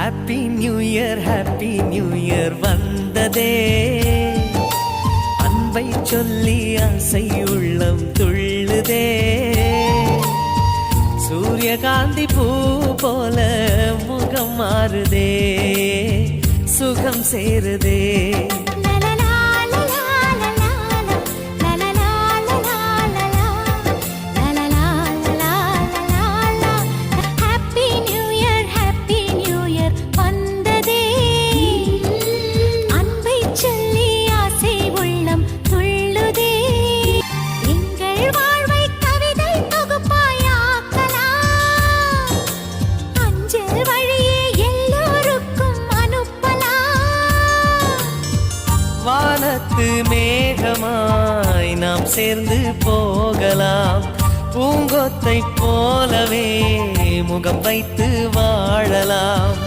Happy new year வந்ததே. அன்பை சொல்லி ஆசை உள்ளம் துள்ளுதே. சூரியகாந்தி பூ போல முகம் மாறுதே, சுகம் சேருதே. வானத்து மேகமாய் நாம் சேர்ந்து போகலாம். பூங்கொத்தை போலவே முகம் வைத்து வாழலாம்.